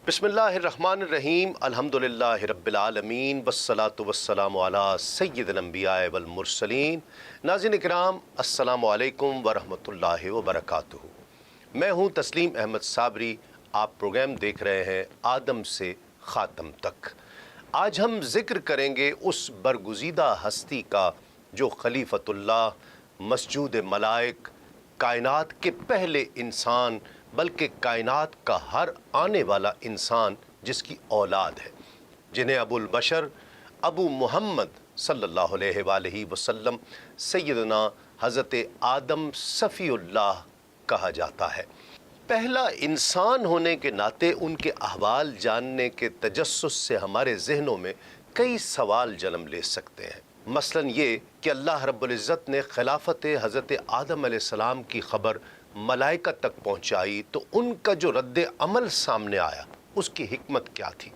بسم اللہ الرحمن الرحیم الحمدللہ رب العالمین والصلاة والسلام علی سید الانبیاء والمرسلین۔ ناظرین اکرام، السلام علیکم ورحمۃ اللہ وبرکاتہ۔ میں ہوں تسلیم احمد صابری، آپ پروگرام دیکھ رہے ہیں آدم سے خاتم تک۔ آج ہم ذکر کریں گے اس برگزیدہ ہستی کا جو خلیفۃ اللہ، مسجود ملائک، کائنات کے پہلے انسان بلکہ کائنات کا ہر آنے والا انسان جس کی اولاد ہے، جنہیں ابو البشر ابو محمد صلی اللہ علیہ وآلہ وسلم سیدنا حضرت آدم صفی اللہ کہا جاتا ہے۔ پہلا انسان ہونے کے ناطے ان کے احوال جاننے کے تجسس سے ہمارے ذہنوں میں کئی سوال جنم لے سکتے ہیں۔ مثلاً یہ کہ اللہ رب العزت نے خلافت حضرت آدم علیہ السلام کی خبر ملائکہ تک پہنچائی تو ان کا جو رد عمل سامنے آیا اس کی حکمت کیا تھی؟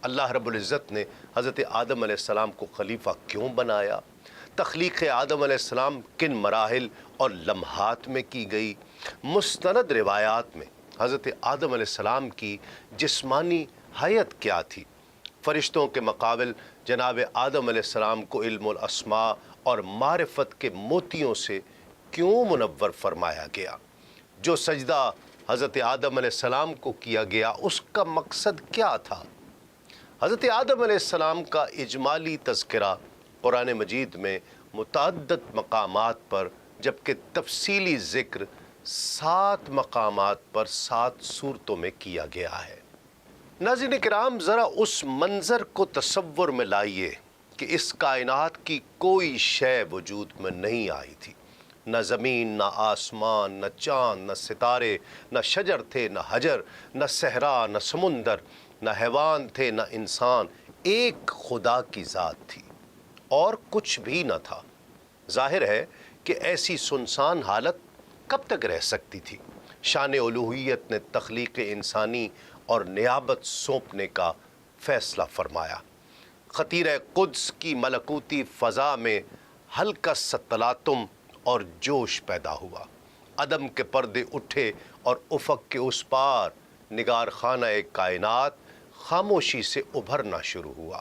اللہ رب العزت نے حضرت آدم علیہ السلام کو خلیفہ کیوں بنایا؟ تخلیق آدم علیہ السلام کن مراحل اور لمحات میں کی گئی؟ مستند روایات میں حضرت آدم علیہ السلام کی جسمانی حیت کیا تھی؟ فرشتوں کے مقابل جناب آدم علیہ السلام کو علم الاسماء اور معرفت کے موتیوں سے کیوں منور فرمایا گیا؟ جو سجدہ حضرت آدم علیہ السلام کو کیا گیا اس کا مقصد کیا تھا؟ حضرت آدم علیہ السلام کا اجمالی تذکرہ قرآن مجید میں متعدد مقامات پر جبکہ تفصیلی ذکر 7 مقامات پر 7 صورتوں میں کیا گیا ہے۔ ناظرین کرام، ذرا اس منظر کو تصور میں لائیے کہ اس کائنات کی کوئی شے وجود میں نہیں آئی تھی، نہ زمین، نہ آسمان، نہ چاند، نہ ستارے، نہ شجر تھے، نہ حجر، نہ صحرا، نہ سمندر، نہ حیوان تھے، نہ انسان، ایک خدا کی ذات تھی اور کچھ بھی نہ تھا۔ ظاہر ہے کہ ایسی سنسان حالت کب تک رہ سکتی تھی؟ شان الوہیت نے تخلیق انسانی اور نیابت سونپنے کا فیصلہ فرمایا۔ خطیرہ قدس کی ملکوتی فضا میں ہلکا سا تلاطم اور جوش پیدا ہوا، عدم کے پردے اٹھے اور افق کے اس پار نگار خانہ کائنات خاموشی سے ابھرنا شروع ہوا۔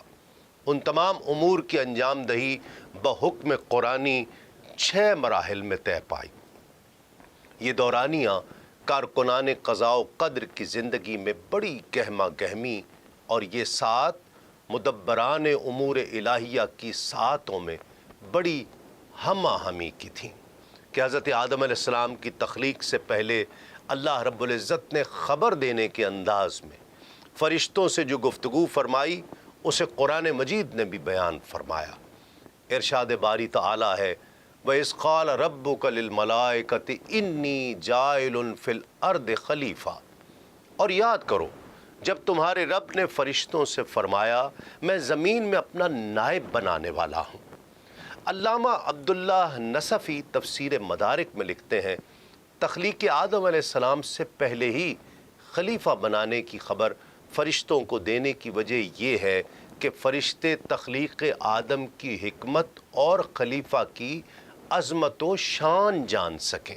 ان تمام امور کی انجام دہی بحکم قرآنی 6 مراحل میں طے پائی۔ یہ دورانیہ کارکنان قضاء و قدر کی زندگی میں بڑی گہما گہمی اور یہ 7 مدبران امور الہیہ کی ساعتوں میں بڑی ہم آہنگی کی تھیں کہ حضرت آدم علیہ السلام کی تخلیق سے پہلے اللہ رب العزت نے خبر دینے کے انداز میں فرشتوں سے جو گفتگو فرمائی اسے قرآن مجید نے بھی بیان فرمایا۔ ارشاد باری تعالی ہے، وَإِذْ قَالَ رَبُّكَ لِلْمَلَائِكَةِ إِنِّي جَاعِلٌ فِي الْأَرْضِ خَلِيفَةً، اور یاد کرو جب تمہارے رب نے فرشتوں سے فرمایا میں زمین میں اپنا نائب بنانے والا ہوں۔ علامہ عبداللہ نصفی تفسیر مدارک میں لکھتے ہیں، تخلیق آدم علیہ السلام سے پہلے ہی خلیفہ بنانے کی خبر فرشتوں کو دینے کی وجہ یہ ہے کہ فرشتے تخلیق آدم کی حکمت اور خلیفہ کی عظمت و شان جان سکیں۔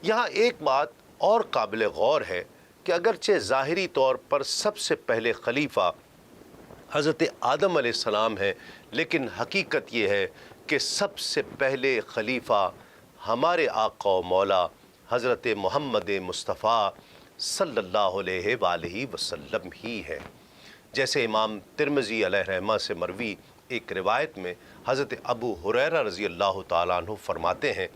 یہاں ایک بات اور قابل غور ہے کہ اگرچہ ظاہری طور پر سب سے پہلے خلیفہ حضرت آدم علیہ السلام ہے، لیکن حقیقت یہ ہے کہ سب سے پہلے خلیفہ ہمارے آقا و مولا حضرت محمد مصطفیٰ صلی اللہ علیہ وآلہ وسلم ہی ہے۔ جیسے امام ترمذی علیہ رحمہ سے مروی ایک روایت میں حضرت ابو ہریرہ رضی اللہ تعالیٰ عنہ فرماتے ہیں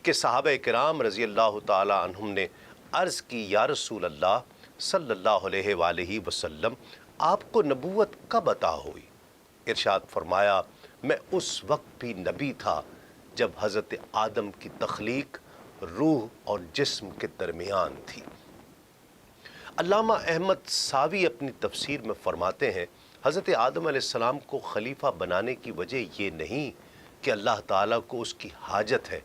کہ صحابہ کرام رضی اللہ تعالیٰ عنہم نے عرض کی، یا رسول اللہ صلی اللہ علیہ وآلہ وسلم، آپ کو نبوت کب عطا ہوئی؟ ارشاد فرمایا، میں اس وقت بھی نبی تھا جب حضرت آدم کی تخلیق روح اور جسم کے درمیان تھی۔ علامہ احمد ساوی اپنی تفسیر میں فرماتے ہیں، حضرت آدم علیہ السلام کو خلیفہ بنانے کی وجہ یہ نہیں کہ اللہ تعالیٰ کو اس کی حاجت ہے،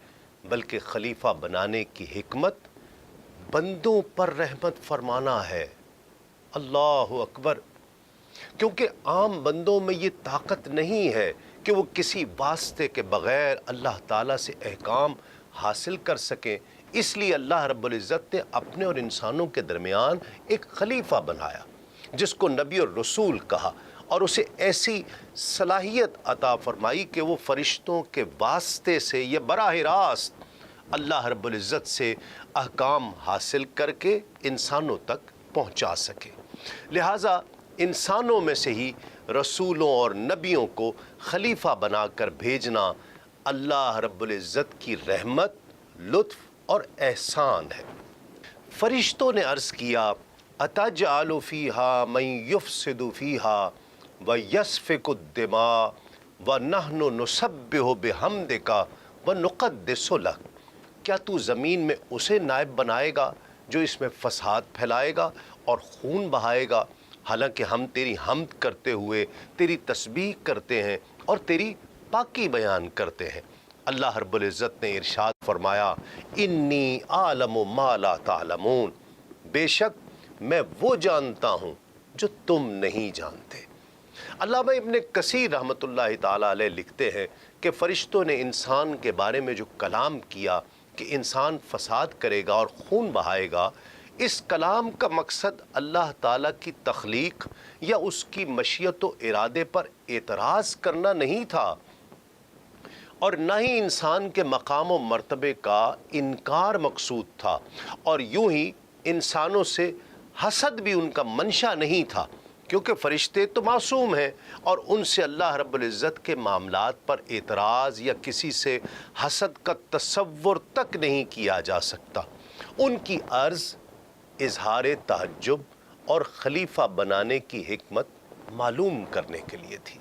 بلکہ خلیفہ بنانے کی حکمت بندوں پر رحمت فرمانا ہے۔ اللہ اکبر! کیونکہ عام بندوں میں یہ طاقت نہیں ہے کہ وہ کسی واسطے کے بغیر اللہ تعالیٰ سے احکام حاصل کر سکیں، اس لیے اللہ رب العزت نے اپنے اور انسانوں کے درمیان ایک خلیفہ بنایا۔ جس کو نبی اور رسول کہا اور اسے ایسی صلاحیت عطا فرمائی کہ وہ فرشتوں کے واسطے سے یہ براہ راست اللہ رب العزت سے احکام حاصل کر کے انسانوں تک پہنچا سکے۔ لہٰذا انسانوں میں سے ہی رسولوں اور نبیوں کو خلیفہ بنا کر بھیجنا اللہ رب العزت کی رحمت، لطف اور احسان ہے۔ فرشتوں نے عرض کیا اتجعل فیہا من یفسد فیہا ویسفک الدماء ونحن نسبح بحمدک ونقدس لک، کیا تو زمین میں اسے نائب بنائے گا جو اس میں فساد پھیلائے گا اور خون بہائے گا، حالانکہ ہم تیری حمد کرتے ہوئے تیری تسبیح کرتے ہیں اور تیری پاکی بیان کرتے ہیں۔ اللہ رب العزت نے ارشاد فرمایا انی اعلم ما لا تعلمون، بے شک میں وہ جانتا ہوں جو تم نہیں جانتے۔ علامہ ابن کثیر رحمۃ اللہ تعالیٰ علیہ لکھتے ہیں کہ فرشتوں نے انسان کے بارے میں جو کلام کیا کہ انسان فساد کرے گا اور خون بہائے گا، اس کلام کا مقصد اللہ تعالیٰ کی تخلیق یا اس کی مشیت و ارادے پر اعتراض کرنا نہیں تھا، اور نہ ہی انسان کے مقام و مرتبے کا انکار مقصود تھا، اور یوں ہی انسانوں سے حسد بھی ان کا منشا نہیں تھا، کیونکہ فرشتے تو معصوم ہیں اور ان سے اللہ رب العزت کے معاملات پر اعتراض یا کسی سے حسد کا تصور تک نہیں کیا جا سکتا۔ ان کی عرض اظہار تعجب اور خلیفہ بنانے کی حکمت معلوم کرنے کے لیے تھی۔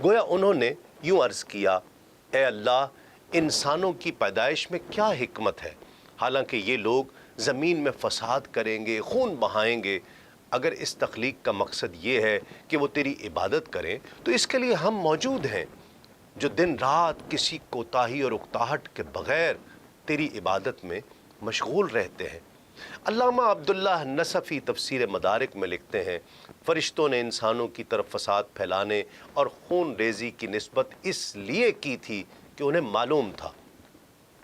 گویا انہوں نے یوں عرض کیا اے اللہ، انسانوں کی پیدائش میں کیا حکمت ہے، حالانکہ یہ لوگ زمین میں فساد کریں گے، خون بہائیں گے۔ اگر اس تخلیق کا مقصد یہ ہے کہ وہ تیری عبادت کریں تو اس کے لیے ہم موجود ہیں، جو دن رات کسی کوتاہی اور اکتاہٹ کے بغیر تیری عبادت میں مشغول رہتے ہیں۔ علامہ عبداللہ نصفی تفسیر مدارک میں لکھتے ہیں فرشتوں نے انسانوں کی طرف فساد پھیلانے اور خون ریزی کی نسبت اس لیے کی تھی کہ انہیں معلوم تھا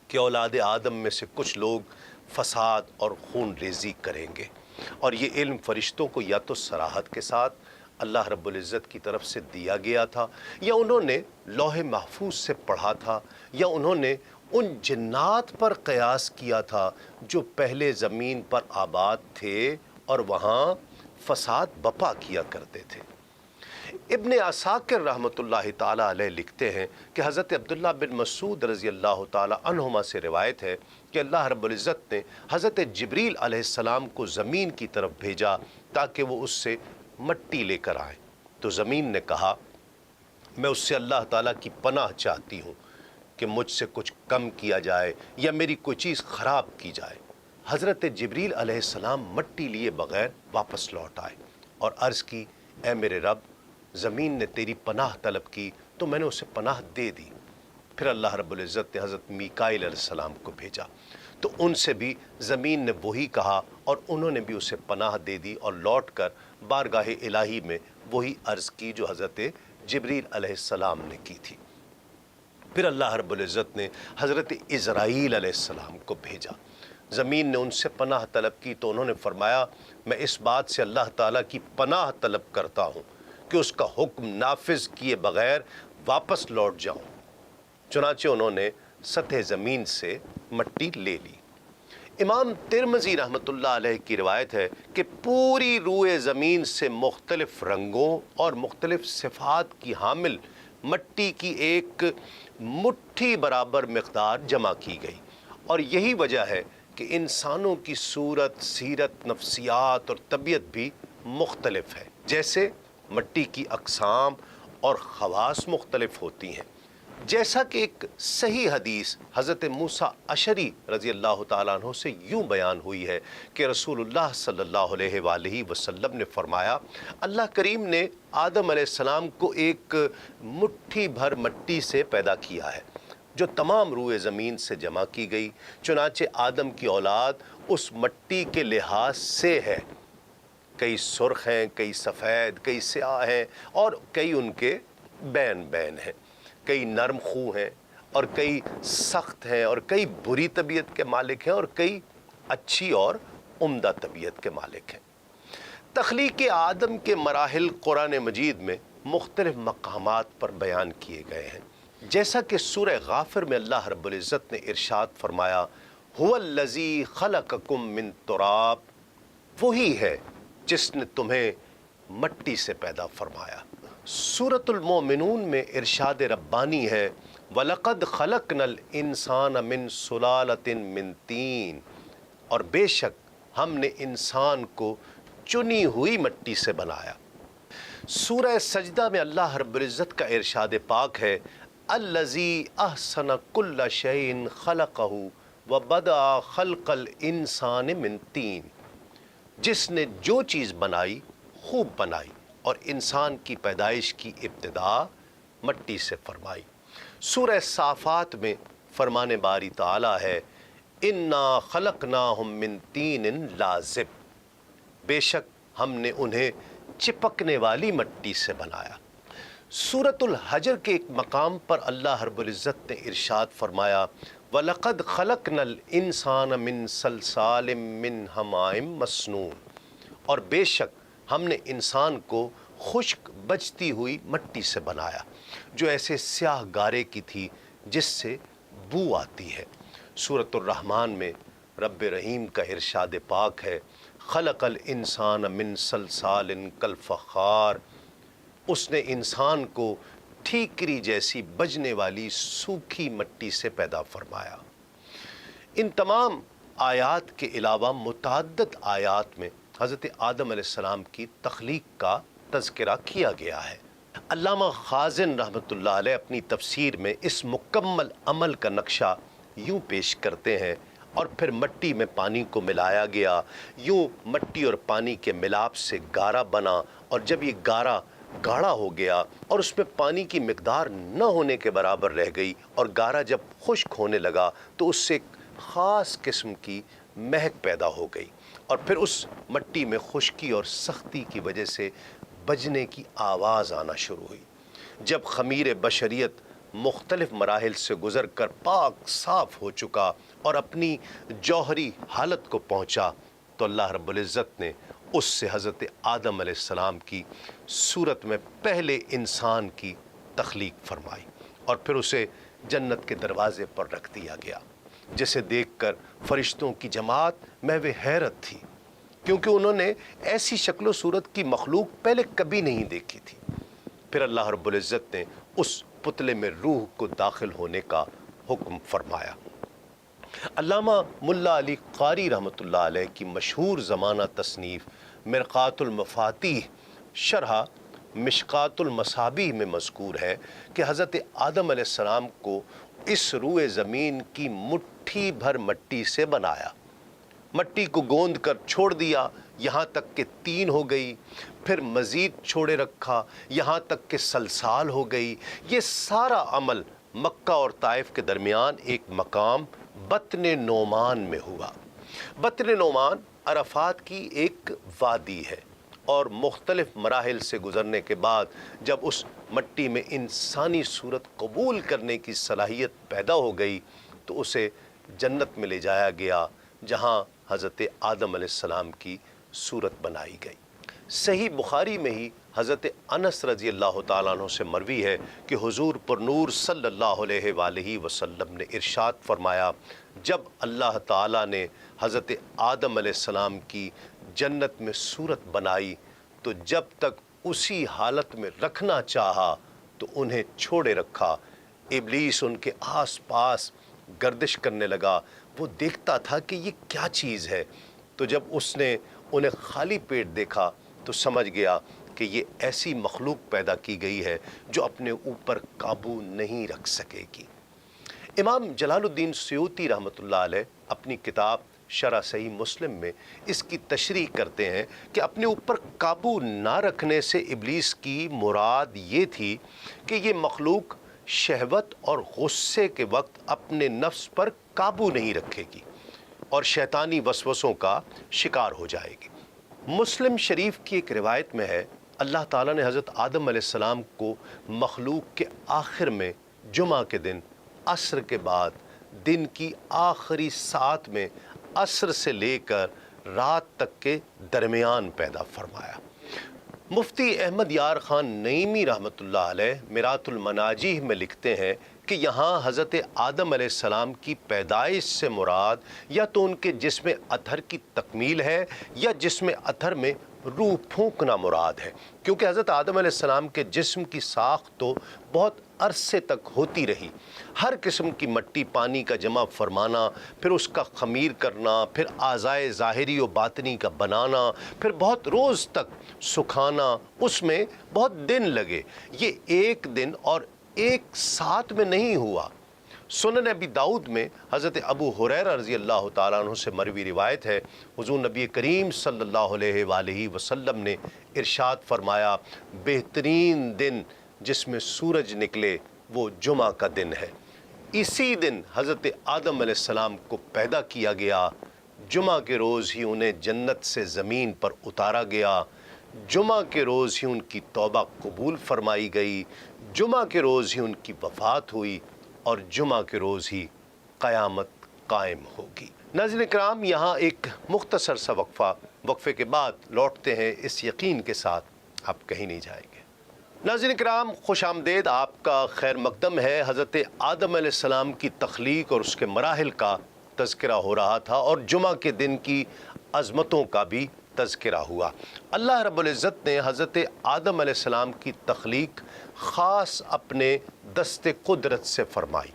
کہ اولاد آدم میں سے کچھ لوگ فساد اور خون ریزی کریں گے، اور یہ علم فرشتوں کو یا تو صراحت کے ساتھ اللہ رب العزت کی طرف سے دیا گیا تھا، یا انہوں نے لوح محفوظ سے پڑھا تھا، یا انہوں نے ان جنات پر قیاس کیا تھا جو پہلے زمین پر آباد تھے اور وہاں فساد بپا کیا کرتے تھے۔ ابن عساکر رحمۃ اللہ تعالیٰ علیہ لکھتے ہیں کہ حضرت عبداللہ بن مسعود رضی اللہ تعالیٰ عنہما سے روایت ہے کہ اللہ رب العزت نے حضرت جبریل علیہ السلام کو زمین کی طرف بھیجا تاکہ وہ اس سے مٹی لے کر آئیں، تو زمین نے کہا میں اس سے اللہ تعالیٰ کی پناہ چاہتی ہوں کہ مجھ سے کچھ کم کیا جائے یا میری کوئی چیز خراب کی جائے۔ حضرت جبریل علیہ السلام مٹی لیے بغیر واپس لوٹ آئے اور عرض کی اے میرے رب، زمین نے تیری پناہ طلب کی تو میں نے اسے پناہ دے دی۔ پھر اللہ رب العزت نے حضرت میکائیل علیہ السلام کو بھیجا تو ان سے بھی زمین نے وہی کہا اور انہوں نے بھی اسے پناہ دے دی اور لوٹ کر بارگاہ الہی میں وہی عرض کی جو حضرت جبریل علیہ السلام نے کی تھی۔ پھر اللہ رب العزت نے حضرت اسرائیل علیہ السلام کو بھیجا، زمین نے ان سے پناہ طلب کی تو انہوں نے فرمایا میں اس بات سے اللہ تعالیٰ کی پناہ طلب کرتا ہوں کہ اس کا حکم نافذ کیے بغیر واپس لوٹ جاؤں۔ چنانچہ انہوں نے سطح زمین سے مٹی لے لی۔ امام ترمذی رحمۃ اللہ علیہ کی روایت ہے کہ پوری روئے زمین سے مختلف رنگوں اور مختلف صفات کی حامل مٹی کی ایک مٹھی برابر مقدار جمع کی گئی، اور یہی وجہ ہے کہ انسانوں کی صورت، سیرت، نفسیات اور طبیعت بھی مختلف ہے، جیسے مٹی کی اقسام اور خواص مختلف ہوتی ہیں۔ جیسا کہ ایک صحیح حدیث حضرت موسیٰ اشعری رضی اللہ تعالیٰ عنہ سے یوں بیان ہوئی ہے کہ رسول اللہ صلی اللہ علیہ وآلہ وسلم نے فرمایا اللہ کریم نے آدم علیہ السلام کو ایک مٹھی بھر مٹی سے پیدا کیا ہے جو تمام روئے زمین سے جمع کی گئی، چنانچہ آدم کی اولاد اس مٹی کے لحاظ سے ہے، کئی سرخ ہیں، کئی سفید، کئی سیاہ ہیں اور کئی ان کے بین بین ہیں، کئی نرم خو ہیں اور کئی سخت ہیں اور کئی بری طبیعت کے مالک ہیں اور کئی اچھی اور عمدہ طبیعت کے مالک ہیں۔ تخلیق آدم کے مراحل قرآن مجید میں مختلف مقامات پر بیان کیے گئے ہیں، جیسا کہ سورہ غافر میں اللہ رب العزت نے ارشاد فرمایا هو الذی خلقکم من تراب، وہی ہے جس نے تمہیں مٹی سے پیدا فرمایا۔ سورۃ المومنون میں ارشاد ربانی ہے وَلَقَدْ خَلَقْنَا الْإِنسَانَ مِنْ سُلَالَةٍ مِنْ طِينٍ، اور بے شک ہم نے انسان کو چنی ہوئی مٹی سے بنایا۔ سورہ سجدہ میں اللہ رب العزت کا ارشاد پاک ہے الذی احسن کل شیء خلقہ وبدأ خلق الانسان من طین، جس نے جو چیز بنائی خوب بنائی اور انسان کی پیدائش کی ابتدا مٹی سے فرمائی۔ سورہ صافات میں فرمان باری تعالی ہے انا خلقناہم من طین لازب، بے شک ہم نے انہیں چپکنے والی مٹی سے بنایا۔ سورۃ الحجر کے ایک مقام پر اللہ رب العزت نے ارشاد فرمایا وَلَقَدْ خَلَقْنَا الْإِنسَانَ مِنْ صَلْصَالٍ مِّنْ حَمَائٍ مَّسْنُونٍ، اور بے شک ہم نے انسان کو خشک بجتی ہوئی مٹی سے بنایا جو ایسے سیاہ گارے کی تھی جس سے بو آتی ہے۔ سورۃ الرحمن میں رب رحیم کا ارشاد پاک ہے خلق الانسان من صلصال کالفخار، اس نے انسان کو ٹھیکری جیسی بجنے والی سوکھی مٹی سے پیدا فرمایا۔ ان تمام آیات کے علاوہ متعدد آیات میں حضرت آدم علیہ السلام کی تخلیق کا تذکرہ کیا گیا ہے۔ علامہ خازن رحمۃ اللہ علیہ اپنی تفسیر میں اس مکمل عمل کا نقشہ یوں پیش کرتے ہیں اور پھر مٹی میں پانی کو ملایا گیا، یوں مٹی اور پانی کے ملاپ سے گارا بنا، اور جب یہ گارا گاڑھا ہو گیا اور اس میں پانی کی مقدار نہ ہونے کے برابر رہ گئی اور گارا جب خشک ہونے لگا تو اس سے ایک خاص قسم کی مہک پیدا ہو گئی، اور پھر اس مٹی میں خشکی اور سختی کی وجہ سے بجنے کی آواز آنا شروع ہوئی۔ جب خمیر بشریت مختلف مراحل سے گزر کر پاک صاف ہو چکا اور اپنی جوہری حالت کو پہنچا تو اللہ رب العزت نے اس سے حضرت آدم علیہ السلام کی صورت میں پہلے انسان کی تخلیق فرمائی اور پھر اسے جنت کے دروازے پر رکھ دیا گیا، جسے دیکھ کر فرشتوں کی جماعت محو حیرت تھی، کیونکہ انہوں نے ایسی شکل و صورت کی مخلوق پہلے کبھی نہیں دیکھی تھی۔ پھر اللہ رب العزت نے اس پتلے میں روح کو داخل ہونے کا حکم فرمایا۔ علامہ ملا علی قاری رحمۃ اللہ علیہ کی مشہور زمانہ تصنیف مرقات المفاتیح شرح مشکات المصابیح میں مذکور ہے کہ حضرت آدم علیہ السلام کو اس روئے زمین کی مٹھی بھر مٹی سے بنایا، مٹی کو گوند کر چھوڑ دیا یہاں تک کہ طین ہو گئی، پھر مزید چھوڑے رکھا یہاں تک کہ سلسال ہو گئی۔ یہ سارا عمل مکہ اور طائف کے درمیان ایک مقام بطن نعمان میں ہوا۔ بطن نعمان عرفات کی ایک وادی ہے، اور مختلف مراحل سے گزرنے کے بعد جب اس مٹی میں انسانی صورت قبول کرنے کی صلاحیت پیدا ہو گئی تو اسے جنت میں لے جایا گیا جہاں حضرت آدم علیہ السلام کی صورت بنائی گئی۔ صحیح بخاری میں ہی حضرت انس رضی اللہ تعالیٰ عنہ سے مروی ہے کہ حضور پر نور صلی اللہ علیہ وآلہ وسلم نے ارشاد فرمایا جب اللہ تعالیٰ نے حضرت آدم علیہ السلام کی جنت میں صورت بنائی تو جب تک اسی حالت میں رکھنا چاہا تو انہیں چھوڑے رکھا۔ ابلیس ان کے آس پاس گردش کرنے لگا، وہ دیکھتا تھا کہ یہ کیا چیز ہے، تو جب اس نے انہیں خالی پیٹ دیکھا تو سمجھ گیا کہ یہ ایسی مخلوق پیدا کی گئی ہے جو اپنے اوپر قابو نہیں رکھ سکے گی۔ امام جلال الدین سیوطی رحمۃ اللہ علیہ اپنی کتاب شرح صحیح مسلم میں اس کی تشریح کرتے ہیں کہ اپنے اوپر قابو نہ رکھنے سے ابلیس کی مراد یہ تھی کہ یہ مخلوق شہوت اور غصے کے وقت اپنے نفس پر قابو نہیں رکھے گی اور شیطانی وسوسوں کا شکار ہو جائے گی۔ مسلم شریف کی ایک روایت میں ہے اللہ تعالیٰ نے حضرت آدم علیہ السلام کو مخلوق کے آخر میں جمعہ کے دن عصر کے بعد دن کی آخری ساعت میں عصر سے لے کر رات تک کے درمیان پیدا فرمایا۔ مفتی احمد یار خان نعیمی رحمۃ اللہ علیہ میرات المناجیح میں لکھتے ہیں کہ یہاں حضرت آدم علیہ السلام کی پیدائش سے مراد یا تو ان کے جسم اطہر کی تکمیل ہے یا جسم اطہر میں روح پھونکنا مراد ہے، کیونکہ حضرت آدم علیہ السلام کے جسم کی ساخت تو بہت عرصے تک ہوتی رہی، ہر قسم کی مٹی پانی کا جمع فرمانا، پھر اس کا خمیر کرنا، پھر اعضائے ظاہری و باطنی کا بنانا، پھر بہت روز تک سکھانا، اس میں بہت دن لگے۔ یہ ایک دن اور ایک ساتھ میں نہیں ہوا۔ سنن ابی داؤد میں حضرت ابو ہریرہ رضی اللہ تعالیٰ عنہ سے مروی روایت ہے، حضور نبی کریم صلی اللہ علیہ وآلہ وسلم نے ارشاد فرمایا، بہترین دن جس میں سورج نکلے وہ جمعہ کا دن ہے۔ اسی دن حضرت آدم علیہ السلام کو پیدا کیا گیا، جمعہ کے روز ہی انہیں جنت سے زمین پر اتارا گیا، جمعہ کے روز ہی ان کی توبہ قبول فرمائی گئی، جمعہ کے روز ہی ان کی وفات ہوئی اور جمعہ کے روز ہی قیامت قائم ہوگی۔ ناظرین کرام، یہاں ایک مختصر سا وقفے کے بعد لوٹتے ہیں اس یقین کے ساتھ آپ کہیں نہیں جائیں گے۔ ناظرین کرام، خوش آمدید، آپ کا خیر مقدم ہے۔ حضرت آدم علیہ السلام کی تخلیق اور اس کے مراحل کا تذکرہ ہو رہا تھا اور جمعہ کے دن کی عظمتوں کا بھی تذکرہ ہوا۔ اللہ رب العزت نے حضرت آدم علیہ السلام کی تخلیق خاص اپنے دست قدرت سے فرمائی،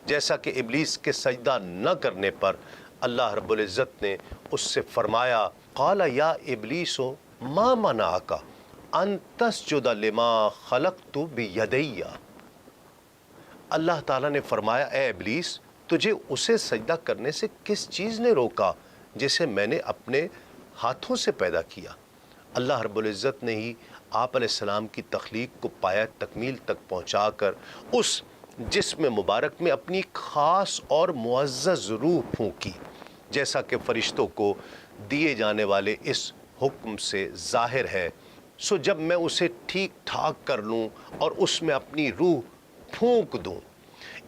جیسا کہ ابلیس کے سجدہ نہ کرنے پر اللہ رب العزت نے اس سے فرمایا، قال یا ابلیس ما منعک ان تسجد لما خلقت بیدی۔ اللہ تعالیٰ نے فرمایا، اے ابلیس، تجھے اسے سجدہ کرنے سے کس چیز نے روکا جسے میں نے اپنے ہاتھوں سے پیدا کیا۔ اللہ رب العزت نے ہی آپ علیہ السلام کی تخلیق کو پایہ تکمیل تک پہنچا کر اس جسم مبارک میں اپنی خاص اور معزز روح پھونکی، جیسا کہ فرشتوں کو دیے جانے والے اس حکم سے ظاہر ہے۔ سو جب میں اسے ٹھیک ٹھاک کر لوں اور اس میں اپنی روح پھونک دوں۔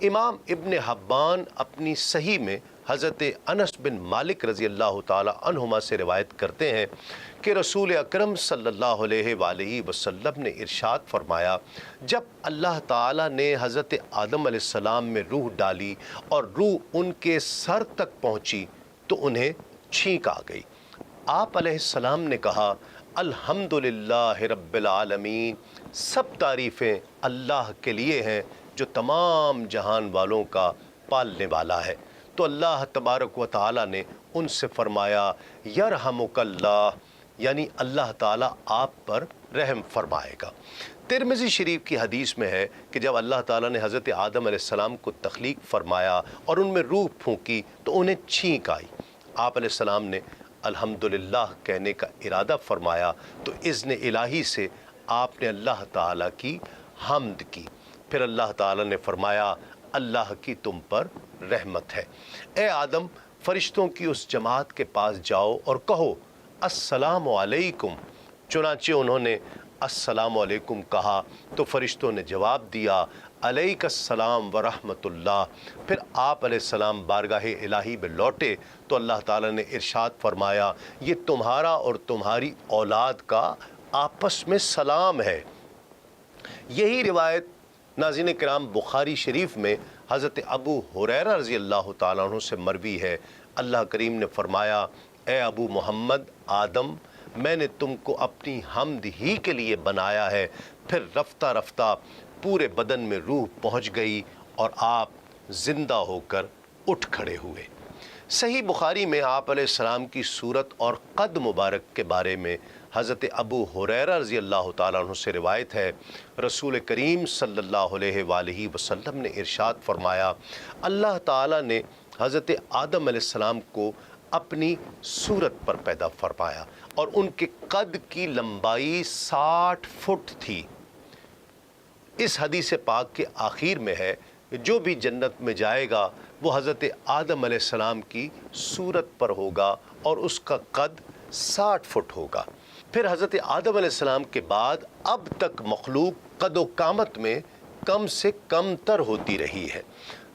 امام ابن حبان اپنی صحیح میں حضرت انس بن مالک رضی اللہ تعالی عنہما سے روایت کرتے ہیں کہ رسول اکرم صلی اللہ علیہ وآلہ وسلم نے ارشاد فرمایا، جب اللہ تعالیٰ نے حضرت آدم علیہ السلام میں روح ڈالی اور روح ان کے سر تک پہنچی تو انہیں چھینک آ گئی۔ آپ علیہ السلام نے کہا، الحمدللہ رب العالمین، سب تعریفیں اللہ کے لیے ہیں جو تمام جہان والوں کا پالنے والا ہے۔ تو اللہ تبارک و تعالیٰ نے ان سے فرمایا، یرحمک اللہ، یعنی اللہ تعالیٰ آپ پر رحم فرمائے گا۔ ترمذی شریف کی حدیث میں ہے کہ جب اللہ تعالیٰ نے حضرت آدم علیہ السلام کو تخلیق فرمایا اور ان میں روح پھونکی تو انہیں چھینک آئی۔ آپ علیہ السلام نے الحمدللہ کہنے کا ارادہ فرمایا تو اذن الہی سے آپ نے اللہ تعالیٰ کی حمد کی۔ پھر اللہ تعالیٰ نے فرمایا، اللہ کی تم پر رحمت ہے، اے آدم فرشتوں کی اس جماعت کے پاس جاؤ اور کہو السلام علیکم۔ چنانچہ انہوں نے السلام علیکم کہا تو فرشتوں نے جواب دیا، علیک السلام ورحمۃ اللہ۔ پھر آپ علیہ السلام بارگاہ الہی میں لوٹے تو اللہ تعالیٰ نے ارشاد فرمایا، یہ تمہارا اور تمہاری اولاد کا آپس میں سلام ہے۔ یہی روایت ناظرین کرام بخاری شریف میں حضرت ابو ہریرہ رضی اللہ تعالیٰ عنہ سے مروی ہے۔ اللہ کریم نے فرمایا، اے ابو محمد آدم، میں نے تم کو اپنی حمد ہی کے لیے بنایا ہے۔ پھر رفتہ رفتہ پورے بدن میں روح پہنچ گئی اور آپ زندہ ہو کر اٹھ کھڑے ہوئے۔ صحیح بخاری میں آپ علیہ السلام کی صورت اور قد مبارک کے بارے میں حضرت ابو ہریرہ رضی اللہ تعالیٰ عنہ سے روایت ہے، رسول کریم صلی اللہ علیہ وآلہ وسلم نے ارشاد فرمایا، اللہ تعالیٰ نے حضرت آدم علیہ السلام کو اپنی صورت پر پیدا فرمایا اور ان کے قد کی لمبائی 60 فٹ تھی۔ اس حدیث پاک کے آخر میں ہے، جو بھی جنت میں جائے گا وہ حضرت آدم علیہ السلام کی صورت پر ہوگا اور اس کا قد 60 فٹ ہوگا۔ پھر حضرت آدم علیہ السلام کے بعد اب تک مخلوق قد و قامت میں کم سے کم تر ہوتی رہی ہے۔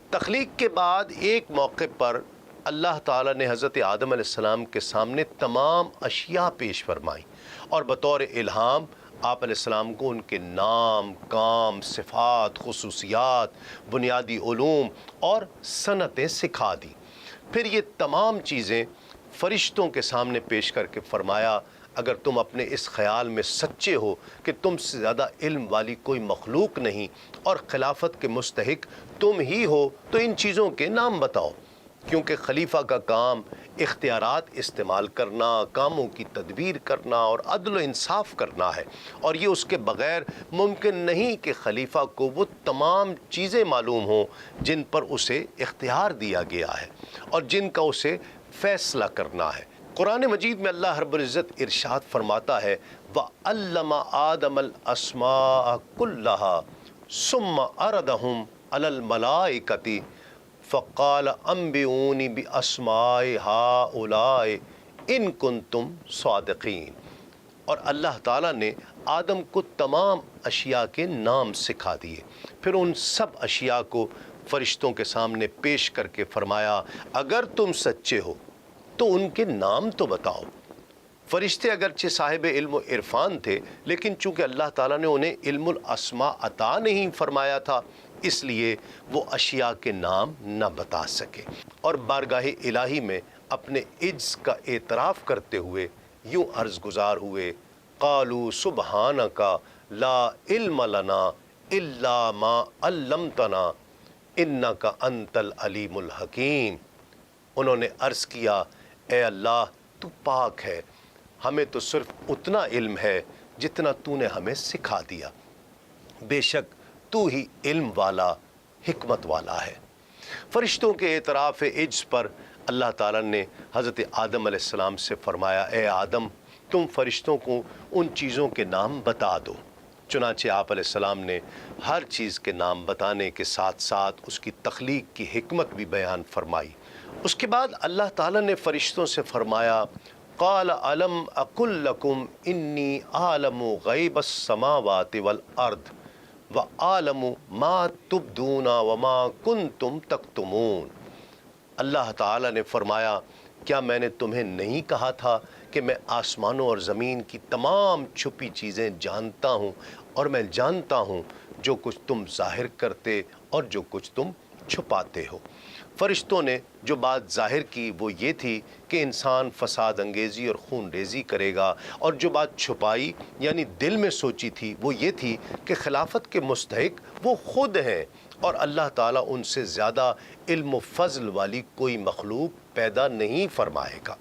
تخلیق کے بعد ایک موقع پر اللہ تعالیٰ نے حضرت آدم علیہ السلام کے سامنے تمام اشیاء پیش فرمائیں اور بطور الہام آپ علیہ السلام کو ان کے نام، کام، صفات، خصوصیات، بنیادی علوم اور صنعتیں سکھا دیں۔ پھر یہ تمام چیزیں فرشتوں کے سامنے پیش کر کے فرمایا اگر تم اپنے اس خیال میں سچے ہو کہ تم سے زیادہ علم والی کوئی مخلوق نہیں اور خلافت کے مستحق تم ہی ہو تو ان چیزوں کے نام بتاؤ، کیونکہ خلیفہ کا کام اختیارات استعمال کرنا، کاموں کی تدبیر کرنا اور عدل و انصاف کرنا ہے، اور یہ اس کے بغیر ممکن نہیں کہ خلیفہ کو وہ تمام چیزیں معلوم ہوں جن پر اسے اختیار دیا گیا ہے اور جن کا اسے فیصلہ کرنا ہے۔ قرآن مجید میں اللہ رب العزت ارشاد فرماتا ہے وَعَلَّمَ آدَمَ الْأَسْمَاءَ كُلَّهَا ثُمَّ عَرَضَهُمْ عَلَى الْمَلَائِكَةِ فَقَالَ أَنبِئُونِي بِأَسْمَاءِ هَؤُلَاءِ إِن كُنتُمْ صَادِقِينَ۔ اور اللہ تعالیٰ نے آدم کو تمام اشیاء کے نام سکھا دیے، پھر ان سب اشیاء کو فرشتوں کے سامنے پیش کر کے فرمایا اگر تم سچے ہو تو ان کے نام تو بتاؤ۔ فرشتے اگرچہ صاحب علم و عرفان تھے، لیکن چونکہ اللہ تعالیٰ نے انہیں علم الاسماء عطا نہیں فرمایا تھا، اس لیے وہ اشیاء کے نام نہ بتا سکے، اور بارگاہ الہی میں اپنے عجز کا اعتراف کرتے ہوئے یوں عرض گزار ہوئے قالوا سبحانک لا علم لنا الا ما علمتنا انک انت العلیم الحکیم۔ انہوں نے عرض کیا اے اللہ تو پاک ہے، ہمیں تو صرف اتنا علم ہے جتنا تو نے ہمیں سکھا دیا، بے شک تو ہی علم والا، حکمت والا ہے۔ فرشتوں کے اعتراف عجز پر اللہ تعالیٰ نے حضرت آدم علیہ السلام سے فرمایا اے آدم تم فرشتوں کو ان چیزوں کے نام بتا دو۔ چنانچہ آپ علیہ السلام نے ہر چیز کے نام بتانے کے ساتھ ساتھ اس کی تخلیق کی حکمت بھی بیان فرمائی۔ اس کے بعد اللہ تعالیٰ نے فرشتوں سے فرمایا قال الم اقل لکم انی اعلم غیب السماوات والارض وَأَعْلَمُ مَا تُبْدُونَ وَمَا كُنْتُمْ تَكْتُمُونَ۔ اللہ تعالیٰ نے فرمایا کیا میں نے تمہیں نہیں کہا تھا کہ میں آسمانوں اور زمین کی تمام چھپی چیزیں جانتا ہوں، اور میں جانتا ہوں جو کچھ تم ظاہر کرتے اور جو کچھ تم چھپاتے ہو۔ فرشتوں نے جو بات ظاہر کی وہ یہ تھی کہ انسان فساد انگیزی اور خون ریزی کرے گا، اور جو بات چھپائی یعنی دل میں سوچی تھی وہ یہ تھی کہ خلافت کے مستحق وہ خود ہیں، اور اللہ تعالیٰ ان سے زیادہ علم و فضل والی کوئی مخلوق پیدا نہیں فرمائے گا۔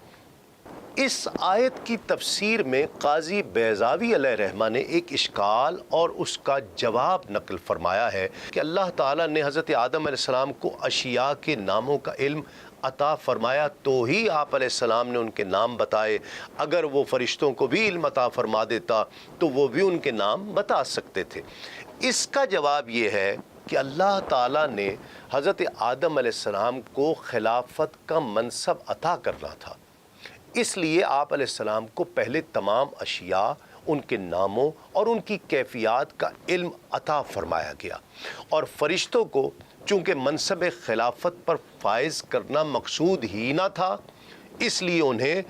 اس آیت کی تفسیر میں قاضی بیضاوی علیہ رحمہ نے ایک اشکال اور اس کا جواب نقل فرمایا ہے کہ اللہ تعالیٰ نے حضرت آدم علیہ السلام کو اشیاء کے ناموں کا علم عطا فرمایا تو ہی آپ علیہ السلام نے ان کے نام بتائے، اگر وہ فرشتوں کو بھی علم عطا فرما دیتا تو وہ بھی ان کے نام بتا سکتے تھے۔ اس کا جواب یہ ہے کہ اللہ تعالیٰ نے حضرت آدم علیہ السلام کو خلافت کا منصب عطا کرنا تھا، اس لیے آپ علیہ السلام کو پہلے تمام اشیاء، ان کے ناموں اور ان کی کیفیات کا علم عطا فرمایا گیا، اور فرشتوں کو چونکہ منصب خلافت پر فائز کرنا مقصود ہی نہ تھا، اس لیے انہیں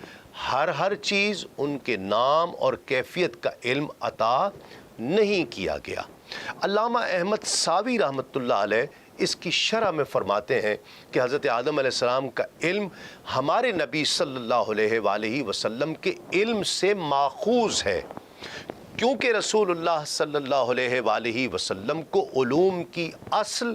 ہر چیز ان کے نام اور کیفیت کا علم عطا نہیں کیا گیا۔ علامہ احمد ساوی رحمۃ اللہ علیہ اس کی شرح میں فرماتے ہیں کہ حضرت آدم علیہ السلام کا علم ہمارے نبی صلی اللہ علیہ وآلہ وسلم کے علم سے ماخوذ ہے، کیونکہ رسول اللہ صلی اللہ علیہ وآلہ وسلم کو علوم کی اصل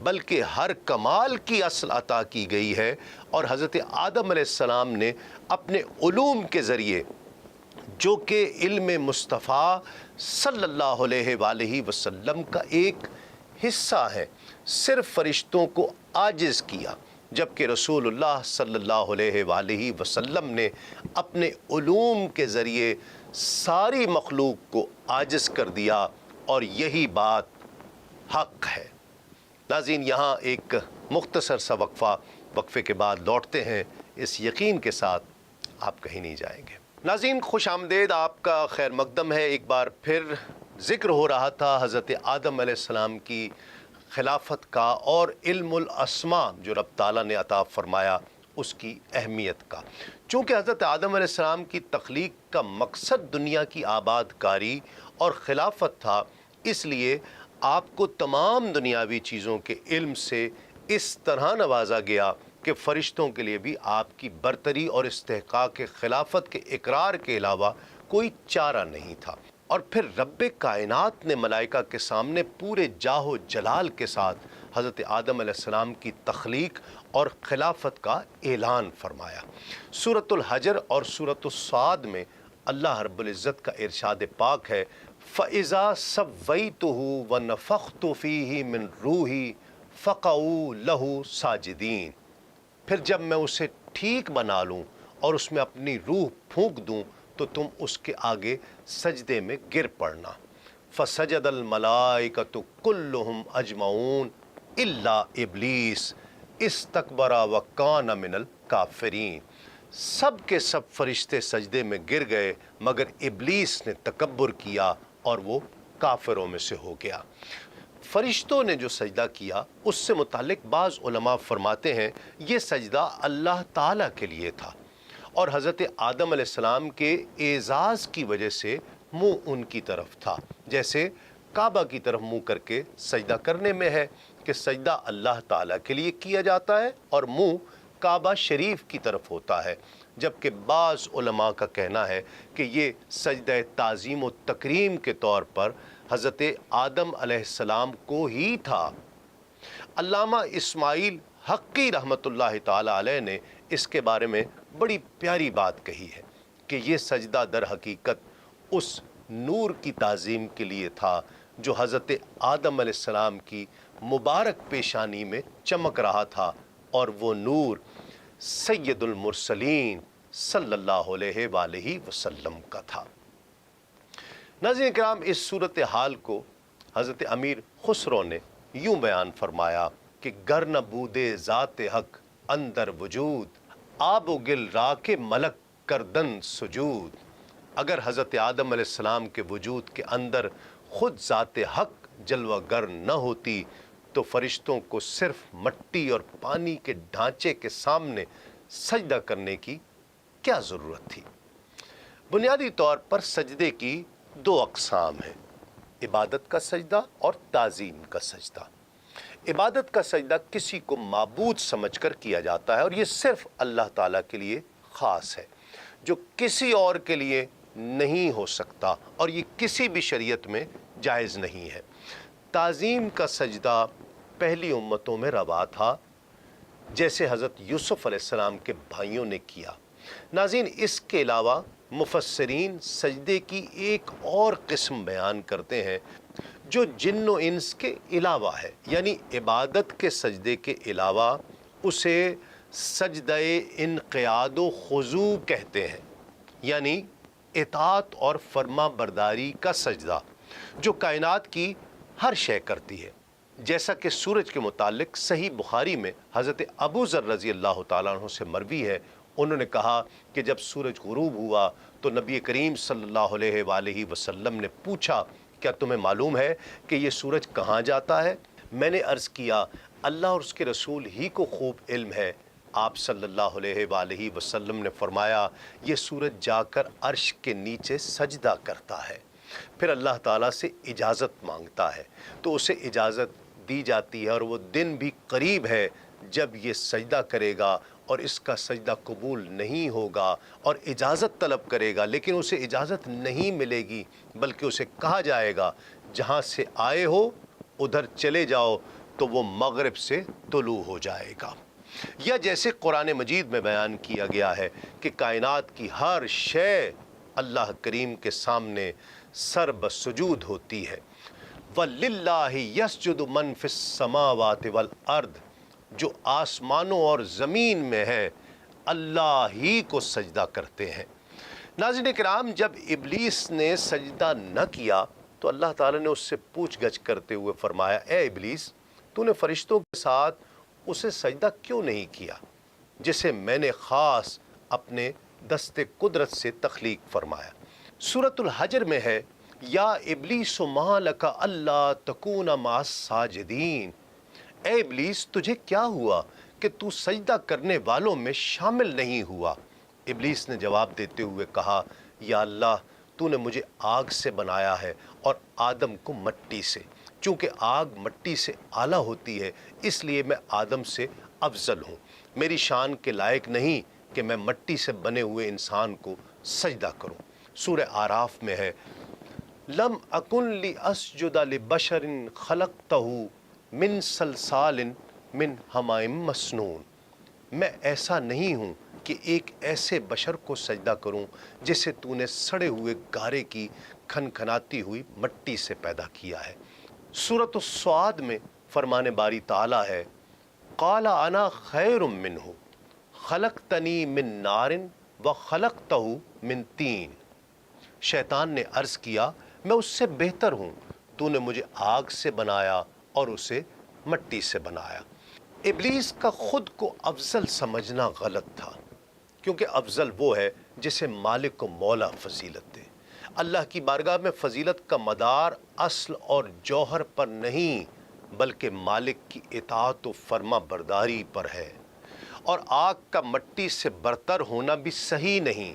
بلکہ ہر کمال کی اصل عطا کی گئی ہے، اور حضرت آدم علیہ السلام نے اپنے علوم کے ذریعے جو کہ علم مصطفیٰ صلی اللہ علیہ وآلہ وسلم کا ایک حصہ ہے، صرف فرشتوں کو عاجز کیا، جبکہ رسول اللہ صلی اللہ علیہ وآلہ وسلم نے اپنے علوم کے ذریعے ساری مخلوق کو عاجز کر دیا، اور یہی بات حق ہے۔ ناظرین، یہاں ایک مختصر سا وقفے کے بعد لوٹتے ہیں اس یقین کے ساتھ آپ کہیں نہیں جائیں گے۔ ناظرین، خوش آمدید، آپ کا خیر مقدم ہے۔ ایک بار پھر ذکر ہو رہا تھا حضرت آدم علیہ السلام کی خلافت کا اور علم الاسماء جو رب تعالیٰ نے عطا فرمایا اس کی اہمیت کا۔ چونکہ حضرت آدم علیہ السلام کی تخلیق کا مقصد دنیا کی آباد کاری اور خلافت تھا، اس لیے آپ کو تمام دنیاوی چیزوں کے علم سے اس طرح نوازا گیا کہ فرشتوں کے لیے بھی آپ کی برتری اور استحقاق خلافت کے اقرار کے علاوہ کوئی چارہ نہیں تھا۔ اور پھر رب کائنات نے ملائکہ کے سامنے پورے جاہ و جلال کے ساتھ حضرت آدم علیہ السلام کی تخلیق اور خلافت کا اعلان فرمایا۔ سورۃ الحجر اور سورۃ الصاد میں اللہ رب العزت کا ارشاد پاک ہے، فَإِذَا سَوَّيْتُهُ وَنَفَخْتُ فِيهِ مِن رُوحِي فَقَعُوا لَهُ سَاجِدِينَ، پھر جب میں اسے ٹھیک بنا لوں اور اس میں اپنی روح پھونک دوں تو تم اس کے آگے سجدے میں گر پڑنا۔ فسجد الملائکۃ کلہم اجمعون الا ابلیس استکبر وکان من الکافرین، سب کے سب فرشتے سجدے میں گر گئے مگر ابلیس نے تکبر کیا اور وہ کافروں میں سے ہو گیا۔ فرشتوں نے جو سجدہ کیا اس سے متعلق بعض علماء فرماتے ہیں یہ سجدہ اللہ تعالیٰ کے لیے تھا، اور حضرت آدم علیہ السلام کے اعزاز کی وجہ سے منہ ان کی طرف تھا، جیسے کعبہ کی طرف منہ کر کے سجدہ کرنے میں ہے کہ سجدہ اللہ تعالیٰ کے لیے کیا جاتا ہے اور منہ کعبہ شریف کی طرف ہوتا ہے، جبکہ بعض علماء کا کہنا ہے کہ یہ سجدہ تعظیم و تکریم کے طور پر حضرت آدم علیہ السلام کو ہی تھا۔ علامہ اسماعیل حقی رحمۃ اللہ تعالی علیہ نے اس کے بارے میں بڑی پیاری بات کہی ہے کہ یہ سجدہ در حقیقت اس نور کی تعظیم کے لیے تھا جو حضرت آدم علیہ السلام کی مبارک پیشانی میں چمک رہا تھا، اور وہ نور سید المرسلین صلی اللہ علیہ وآلہ وسلم کا تھا۔ ناظرین کرام، اس صورتحال کو حضرت امیر خسرو نے یوں بیان فرمایا کہ گر نہ بودے ذات حق اندر وجود، آب و گل راک ملک کردن سجود۔ اگر حضرت آدم علیہ السلام کے وجود کے اندر خود ذات حق جلوہ گر نہ ہوتی تو فرشتوں کو صرف مٹی اور پانی کے ڈھانچے کے سامنے سجدہ کرنے کی کیا ضرورت تھی؟ بنیادی طور پر سجدے کی دو اقسام ہیں، عبادت کا سجدہ اور تعظیم کا سجدہ۔ عبادت کا سجدہ کسی کو معبود سمجھ کر کیا جاتا ہے اور یہ صرف اللہ تعالیٰ کے لیے خاص ہے، جو کسی اور کے لیے نہیں ہو سکتا، اور یہ کسی بھی شریعت میں جائز نہیں ہے۔ تعظیم کا سجدہ پہلی امتوں میں روا تھا، جیسے حضرت یوسف علیہ السلام کے بھائیوں نے کیا۔ ناظرین، اس کے علاوہ مفسرین سجدے کی ایک اور قسم بیان کرتے ہیں جو جن و انس کے علاوہ ہے، یعنی عبادت کے سجدے کے علاوہ اسے سجدہ انقیاد و خضوع کہتے ہیں، یعنی اطاعت اور فرما برداری کا سجدہ جو کائنات کی ہر شے کرتی ہے۔ جیسا کہ سورج کے متعلق صحیح بخاری میں حضرت ابو ذر رضی اللہ تعالیٰ عنہ سے مروی ہے، انہوں نے کہا کہ جب سورج غروب ہوا تو نبی کریم صلی اللہ علیہ وآلہ وسلم نے پوچھا کیا تمہیں معلوم ہے کہ یہ سورج کہاں جاتا ہے؟ میں نے عرض کیا اللہ اور اس کے رسول ہی کو خوب علم ہے۔ آپ صلی اللہ علیہ وآلہ وسلم نے فرمایا یہ سورج جا کر عرش کے نیچے سجدہ کرتا ہے، پھر اللہ تعالیٰ سے اجازت مانگتا ہے تو اسے اجازت دی جاتی ہے، اور وہ دن بھی قریب ہے جب یہ سجدہ کرے گا اور اس کا سجدہ قبول نہیں ہوگا اور اجازت طلب کرے گا لیکن اسے اجازت نہیں ملے گی، بلکہ اسے کہا جائے گا جہاں سے آئے ہو ادھر چلے جاؤ تو وہ مغرب سے طلوع ہو جائے گا۔ یا جیسے قرآن مجید میں بیان کیا گیا ہے کہ کائنات کی ہر شے اللہ کریم کے سامنے سر بسجود ہوتی ہے۔ وَلِلَّهِ يَسْجُدُ مَن فِي السَّمَاوَاتِ وَالْأَرْضِ، جو آسمانوں اور زمین میں ہے اللہ ہی کو سجدہ کرتے ہیں۔ ناظرین کرام، جب ابلیس نے سجدہ نہ کیا تو اللہ تعالیٰ نے اس سے پوچھ گچھ کرتے ہوئے فرمایا اے ابلیس، تو نے فرشتوں کے ساتھ اسے سجدہ کیوں نہیں کیا جسے میں نے خاص اپنے دست قدرت سے تخلیق فرمایا۔ سورۃ الحجر میں ہے یا ابلیس ما لک الا تکون مع الساجدین، اے ابلیس تجھے کیا ہوا کہ تو سجدہ کرنے والوں میں شامل نہیں ہوا۔ ابلیس نے جواب دیتے ہوئے کہا، یا اللہ تو نے مجھے آگ سے بنایا ہے اور آدم کو مٹی سے، چونکہ آگ مٹی سے اعلیٰ ہوتی ہے اس لیے میں آدم سے افضل ہوں، میری شان کے لائق نہیں کہ میں مٹی سے بنے ہوئے انسان کو سجدہ کروں۔ سورہ آراف میں ہے، لم اکن لاسجد لبشر خلقتہ من صلصال من حماء مسنون، میں ایسا نہیں ہوں کہ ایک ایسے بشر کو سجدہ کروں جسے تو نے سڑے ہوئے گارے کی کھنکھناتی ہوئی مٹی سے پیدا کیا ہے۔ سورۃ الصاد میں فرمان باری تعالیٰ ہے، قال انا خیر منہ خلقتنی من نار وخلقتہ من طین، شیطان نے عرض کیا میں اس سے بہتر ہوں، تو نے مجھے آگ سے بنایا اور اسے مٹی سے بنایا۔ ابلیس کا خود کو افضل سمجھنا غلط تھا، کیونکہ افضل وہ ہے جسے مالک و مولا فضیلت دے۔ اللہ کی بارگاہ میں فضیلت کا مدار اصل اور جوہر پر نہیں بلکہ مالک کی اطاعت و فرما برداری پر ہے، اور آگ کا مٹی سے برتر ہونا بھی صحیح نہیں۔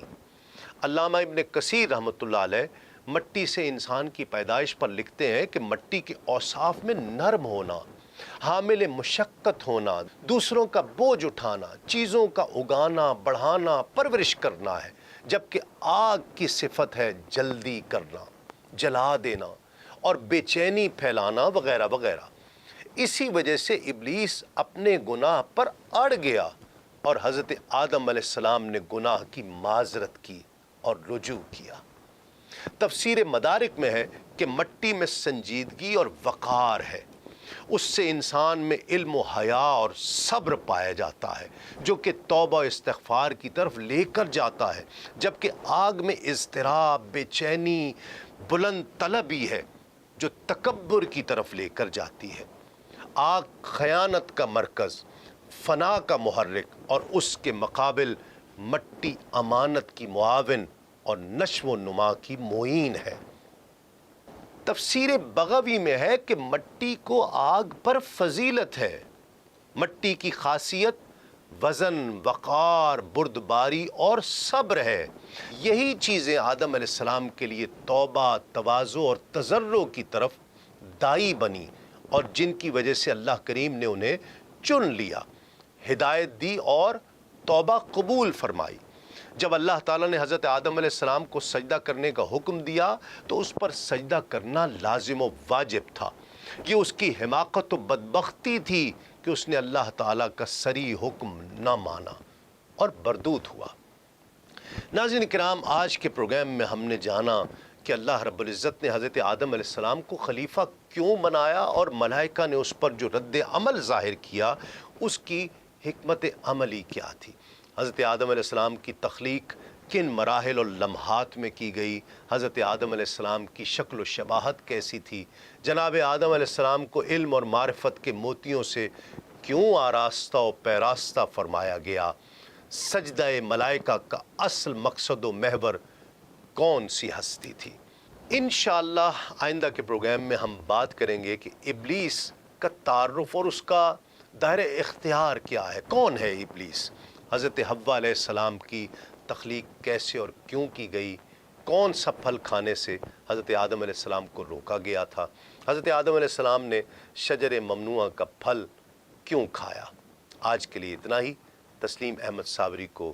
علامہ ابن کثیر رحمۃ اللہ علیہ مٹی سے انسان کی پیدائش پر لکھتے ہیں کہ مٹی کے اوصاف میں نرم ہونا، حامل مشقت ہونا، دوسروں کا بوجھ اٹھانا، چیزوں کا اگانا، بڑھانا، پرورش کرنا ہے، جبکہ آگ کی صفت ہے جلدی کرنا، جلا دینا اور بے چینی پھیلانا وغیرہ وغیرہ۔ اسی وجہ سے ابلیس اپنے گناہ پر اڑ گیا اور حضرت آدم علیہ السلام نے گناہ کی معذرت کی اور رجوع کیا۔ تفسیر مدارک میں ہے کہ مٹی میں سنجیدگی اور وقار ہے، اس سے انسان میں علم و حیا اور صبر پایا جاتا ہے جو کہ توبہ و استغفار کی طرف لے کر جاتا ہے، جبکہ آگ میں اضطراب، بے چینی، بلند طلبی ہے جو تکبر کی طرف لے کر جاتی ہے۔ آگ خیانت کا مرکز، فنا کا محرک، اور اس کے مقابل مٹی امانت کی معاون اور نشو و نما کی معین ہے۔ تفسیر بغوی میں ہے کہ مٹی کو آگ پر فضیلت ہے۔ مٹی کی خاصیت وزن، وقار، بردباری اور صبر ہے۔ یہی چیزیں آدم علیہ السلام کے لیے توبہ، تواضع اور تضرع کی طرف دائی بنی اور جن کی وجہ سے اللہ کریم نے انہیں چن لیا، ہدایت دی اور توبہ قبول فرمائی۔ جب اللہ تعالیٰ نے حضرت آدم علیہ السلام کو سجدہ کرنے کا حکم دیا تو اس پر سجدہ کرنا لازم و واجب تھا۔ یہ اس کی حماقت و بدبختی تھی کہ اس نے اللہ تعالیٰ کا صریح حکم نہ مانا اور بردود ہوا۔ ناظرین کرام، آج کے پروگرام میں ہم نے جانا کہ اللہ رب العزت نے حضرت آدم علیہ السلام کو خلیفہ کیوں بنایا اور ملائکہ نے اس پر جو رد عمل ظاہر کیا اس کی حکمت عملی کیا تھی۔ حضرت آدم علیہ السلام کی تخلیق کن مراحل اور لمحات میں کی گئی، حضرت آدم علیہ السلام کی شکل و شباہت کیسی تھی، جناب آدم علیہ السلام کو علم اور معرفت کے موتیوں سے کیوں آراستہ و پیراستہ فرمایا گیا، سجدہ ملائکہ کا اصل مقصد و محور کون سی ہستی تھی۔ انشاءاللہ آئندہ کے پروگرام میں ہم بات کریں گے کہ ابلیس کا تعارف اور اس کا دائرہ اختیار کیا ہے، کون ہے ابلیس، حضرت حوا علیہ السلام کی تخلیق کیسے اور کیوں کی گئی، کون سا پھل کھانے سے حضرت آدم علیہ السلام کو روکا گیا تھا، حضرت آدم علیہ السلام نے شجر ممنوعہ کا پھل کیوں کھایا۔ آج کے لیے اتنا ہی۔ تسلیم احمد صابری کو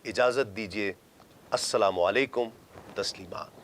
اجازت دیجیے۔ السلام علیکم۔ تسلیمات۔